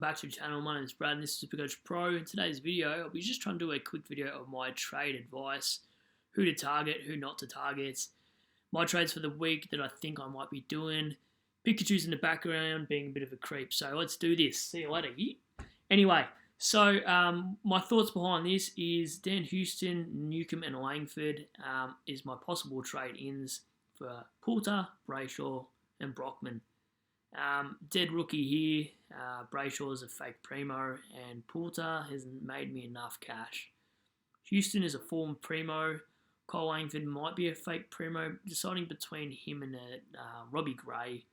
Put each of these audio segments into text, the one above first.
Back to the channel. My name is Brad and this is SuperCoach Pro. In today's video, I'll be just trying to do a quick video of my trade advice, who to target, who not to target, my trades for the week that I think I might be doing, Pikachu's in the background being a bit of a creep. So let's do this. See you later. Anyway, so my thoughts behind this is Dan Houston, Newcomb and Langford is my possible trade-ins for Poulter, Brayshaw and Brockman. Dead rookie here. Brayshaw is a fake primo, and Poulter hasn't made me enough cash. Houston is a form primo. Cole Langford might be a fake primo. Deciding between him and Robbie Gray.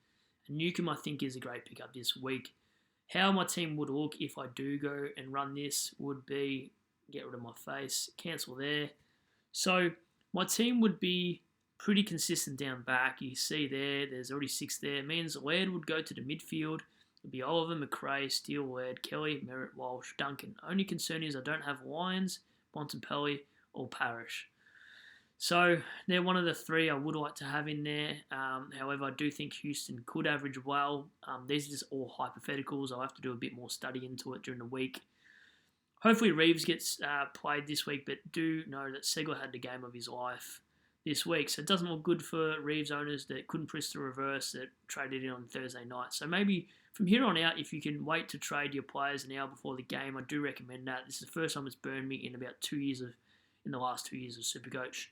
And Newcomb, I think, is a great pickup this week. How my team would look if I do go and run this would be get rid of my face, cancel there. So my team would be pretty consistent down back. You see there's already 6 there. It means Laird would go to the midfield. It would be Oliver, McRae, Steele, Laird, Kelly, Merritt, Walsh, Duncan. Only concern is I don't have Lyons, Bontempelli, or Parrish. So they're one of the 3 I would like to have in there. However, I do think Houston could average well. These are just all hypotheticals. I'll have to do a bit more study into it during the week. Hopefully Reeves gets played this week, but do know that Segler had the game of his life this week. So it doesn't look good for Reeves owners that couldn't press the reverse that traded in on Thursday night. So maybe from here on out, if you can wait to trade your players an hour before the game, I do recommend that. This is the first time it's burned me in about 2 years in the last 2 years of SuperCoach.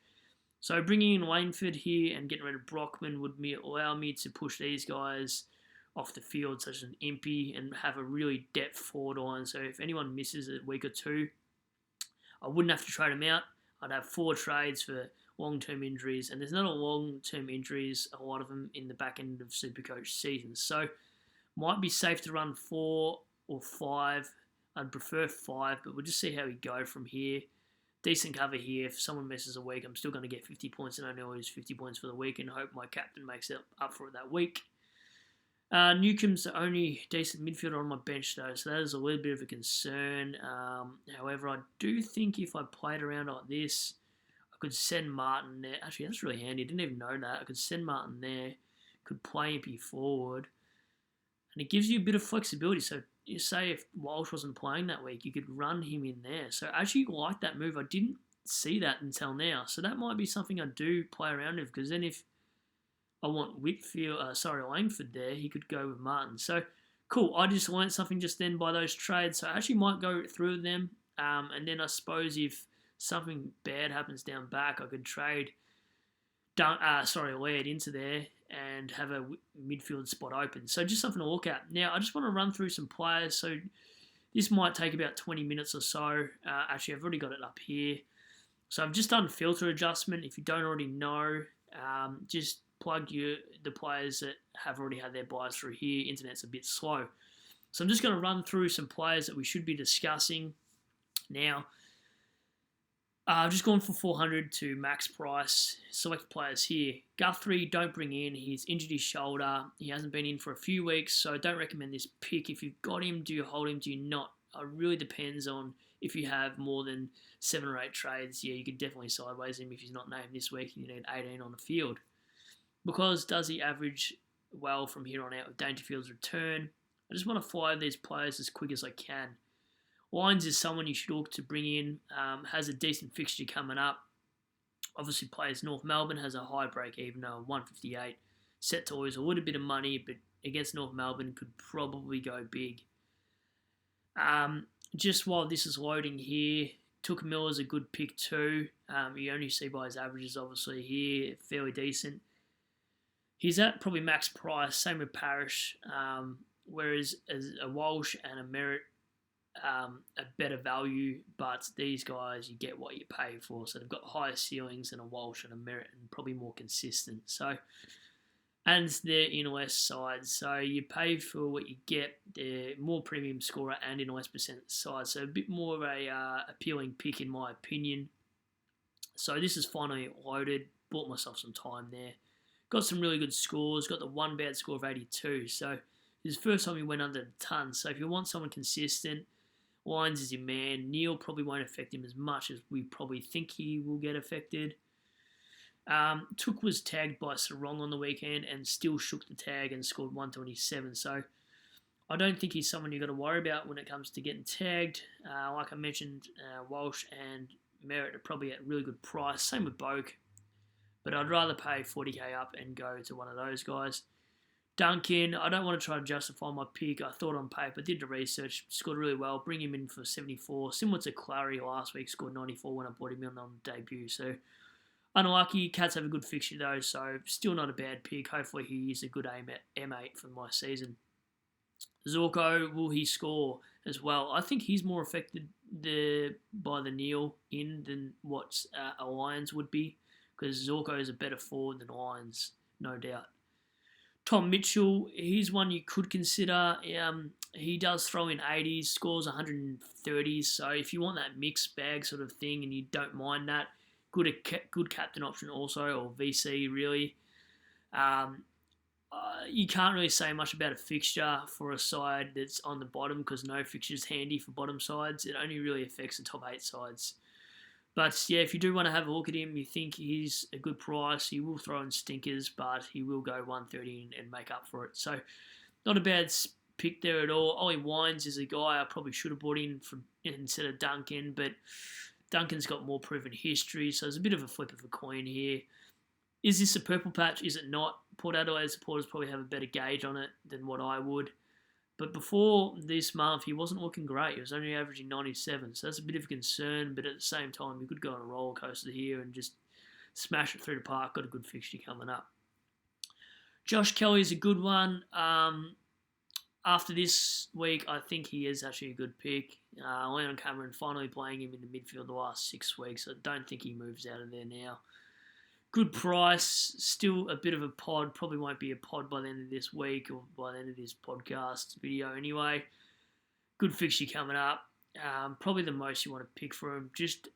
So bringing in Langford here and getting rid of Brockman would allow me to push these guys off the field, such as an Impey, and have a really depth forward line. So if anyone misses a week or two, I wouldn't have to trade them out. I'd have 4 trades for long-term injuries, and there's not a long-term injuries, a lot of them in the back end of SuperCoach seasons. So might be safe to run 4 or 5. I'd prefer 5, but we'll just see how we go from here. Decent cover here. If someone misses a week, I'm still going to get 50 points, and I know it's 50 points for the week, and hope my captain makes it up for it that week. Newcomb's the only decent midfielder on my bench, though, so that is a little bit of a concern. However, I do think if I played around like this, I could send Martin there. Actually, that's really handy. I didn't even know that. I could send Martin there, could play Impey forward, and it gives you a bit of flexibility. So you say if Walsh wasn't playing that week, you could run him in there. So I actually like that move. I didn't see that until now. So that might be something I do play around with, because then if I want Langford there, he could go with Martin. So cool. I just learned something just then by those trades. So I actually might go through them. And then I suppose if something bad happens down back, I could trade Laird into there and have a midfield spot open. So just something to look at. Now, I just want to run through some players. So this might take about 20 minutes or so. Actually, I've already got it up here. So I've just done filter adjustment. If you don't already know, just plug the players that have already had their buys through here. Internet's a bit slow. So I'm just going to run through some players that we should be discussing now. I've just gone for 400 to max price. Select players here. Guthrie, don't bring in. He's injured his shoulder. He hasn't been in for a few weeks, so don't recommend this pick. If you've got him, do you hold him? Do you not? It really depends on if you have more than 7 or 8 trades. Yeah, you could definitely sideways him if he's not named this week and you need 18 on the field. Because does he average well from here on out with Dangerfield's return? I just want to fire these players as quick as I can. Lyons is someone you should look to bring in, has a decent fixture coming up. Obviously plays North Melbourne, has a high break even of 158. Set to lose a little bit of money, but against North Melbourne could probably go big. Just while this is loading here, Took Miller's a good pick too. You only see by his averages obviously here, fairly decent. He's at probably max price, same with Parrish, whereas as a Walsh and a Merritt, a better value, but these guys, you get what you pay for. So they've got higher ceilings than a Walsh and a Merritt, and probably more consistent. So, and they're in less sides, so you pay for what you get. They're more premium scorer and in less percent size, so a bit more of a appealing pick in my opinion. So this is finally loaded. Bought myself some time there. Got some really good scores. Got the one bad score of 82. So this is the first time he went under the ton. So if you want someone consistent, Lyons is your man. Neil probably won't affect him as much as we probably think he will get affected. Took was tagged by Sarong on the weekend and still shook the tag and scored 127. So I don't think he's someone you've got to worry about when it comes to getting tagged. Like I mentioned, Walsh and Merritt are probably at a really good price. Same with Boak, but I'd rather pay 40k up and go to one of those guys. Duncan, I don't want to try to justify my pick. I thought on paper, did the research, scored really well. Bring him in for 74. Similar to Clary last week, scored 94 when I bought him in on debut. So unlucky. Cats have a good fixture though, so still not a bad pick. Hopefully he is a good aim at M8 for my season. Zorko, will he score as well? I think he's more affected by the kneel in than what a Lions would be, because Zorko is a better forward than Lions, no doubt. Tom Mitchell, he's one you could consider. He does throw in 80s, scores 130s, so if you want that mixed bag sort of thing and you don't mind that, good captain option also, or VC really. You can't really say much about a fixture for a side that's on the bottom because no fixture is handy for bottom sides. It only really affects the top 8 sides. But yeah, if you do want to have a look at him, you think he's a good price, he will throw in stinkers, but he will go 130 and make up for it. So not a bad pick there at all. Ollie Wines is a guy I probably should have brought in instead of Duncan, but Duncan's got more proven history, so there's a bit of a flip of a coin here. Is this a purple patch? Is it not? Port Adelaide supporters probably have a better gauge on it than what I would. But before this month, he wasn't looking great. He was only averaging 97, so that's a bit of a concern. But at the same time, you could go on a roller coaster here and just smash it through the park. Got a good fixture coming up. Josh Kelly is a good one. After this week, I think he is actually a good pick. Leon Cameron finally playing him in the midfield the last 6 weeks. I don't think he moves out of there now. Good price, still a bit of a pod. Probably won't be a pod by the end of this week or by the end of this podcast video anyway. Good fixture coming up. Probably the most you want to pick for him. Just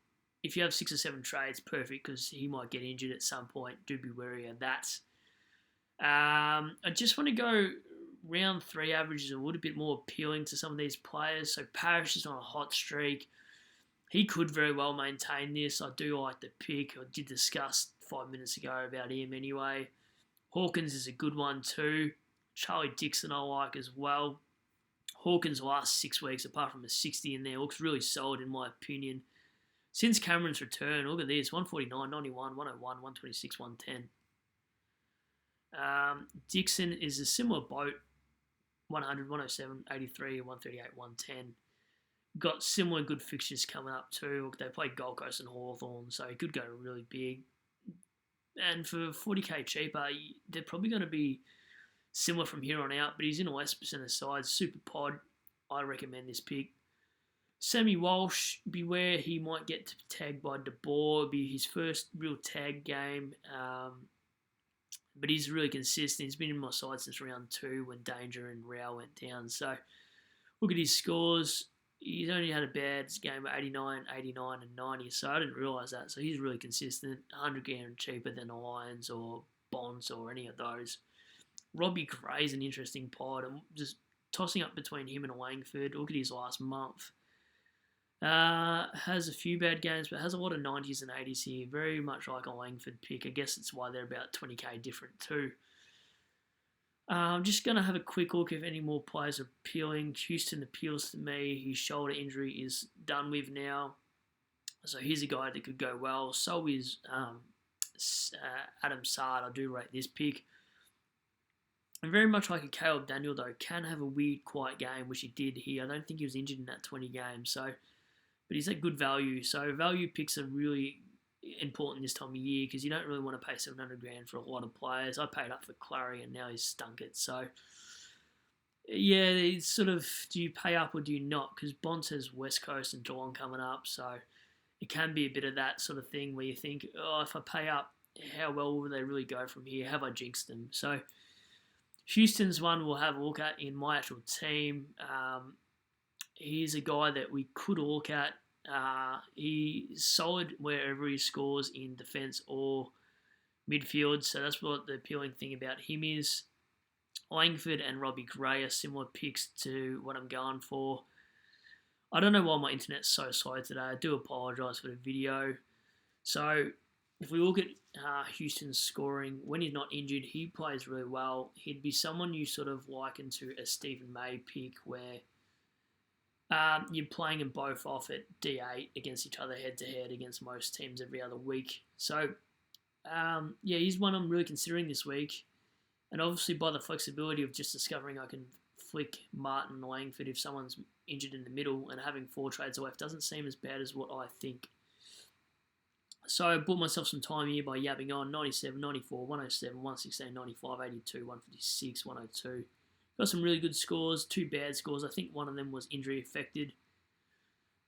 if you have 6 or 7 trades, perfect, because he might get injured at some point. Do be wary of that. I just want to go round 3 averages a little bit more appealing to some of these players. So Parrish is on a hot streak. He could very well maintain this. I do like the pick. I did discuss 5 minutes ago about him anyway. Hawkins is a good one too. Charlie Dixon I like as well. Hawkins last 6 weeks, apart from a 60 in there, looks really solid in my opinion. Since Cameron's return, look at this, 149, 91, 101, 126, 110. Dixon is a similar boat, 100, 107, 83, 138, 110. Got similar good fixtures coming up too. They play Gold Coast and Hawthorn, so he could go really big. And for 40k cheaper, they're probably going to be similar from here on out, but he's in a less percentage side. Super pod, I recommend this pick. Sammy Walsh, beware he might get tagged by De Boer. It'll be his first real tag game, but he's really consistent. He's been in my side since round 2 when Danger and Rao went down. So look at his scores. He's only had a bad game at 89, 89 and 90, so I didn't realise that. So he's really consistent, 100 grand cheaper than the Lions or Bonds or any of those. Robbie Gray's an interesting pod. I'm just tossing up between him and Langford. Look at his last month. Has a few bad games, but has a lot of 90s and 80s here. Very much like a Langford pick. I guess that's why they're about 20k different too. I'm just going to have a quick look if any more players are appealing. Houston appeals to me. His shoulder injury is done with now. So he's a guy that could go well. So is Adam Sard. I do rate this pick. And very much like a Caleb Daniel, though, can have a weird, quiet game, which he did here. I don't think he was injured in that 20 games. But he's at good value. So value picks are really important this time of year because you don't really want to pay 700 grand for a lot of players. I paid up for Clary and now he's stunk it. So yeah, it's sort of, do you pay up or do you not? Because Bond says West Coast and Geelong coming up, so it can be a bit of that sort of thing where you think, oh, if I pay up, how well will they really go from here? Have I jinxed them? So Houston's one we'll have a look at in my actual team. He's a guy that we could look at. He's solid wherever he scores in defence or midfield, so that's what the appealing thing about him is. Langford and Robbie Gray are similar picks to what I'm going for. I don't know why my internet's so slow today. I do apologise for the video. So if we look at Houston's scoring, when he's not injured, he plays really well. He'd be someone you sort of liken to a Stephen May pick, where you're playing them both off at D8 against each other head to head against most teams every other week. So, yeah, he's one I'm really considering this week. And obviously, by the flexibility of just discovering I can flick Martin Langford if someone's injured in the middle, and having 4 trades left doesn't seem as bad as what I think. So I bought myself some time here by yabbing on 97, 94, 107, 116, 95, 82, 156, 102. Got some really good scores, 2 bad scores. I think one of them was injury affected.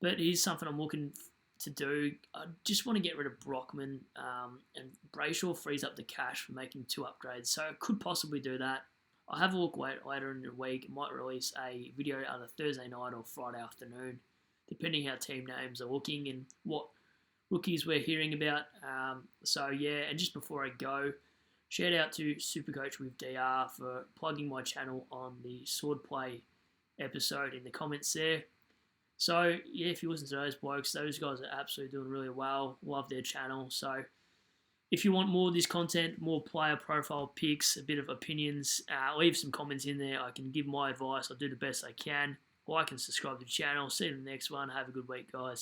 But it is something I'm looking to do. I just want to get rid of Brockman, and Brayshaw frees up the cash for making 2 upgrades. So I could possibly do that. I'll have a look later in the week. I might release a video either Thursday night or Friday afternoon, depending how team names are looking and what rookies we're hearing about. So yeah, and just before I go, shout out to SuperCoach with DR for plugging my channel on the Swordplay episode in the comments there. So yeah, if you listen to those blokes, those guys are absolutely doing really well. Love their channel. So if you want more of this content, more player profile picks, a bit of opinions, leave some comments in there. I can give my advice. I'll do the best I can. Like and subscribe to the channel. See you in the next one. Have a good week, guys.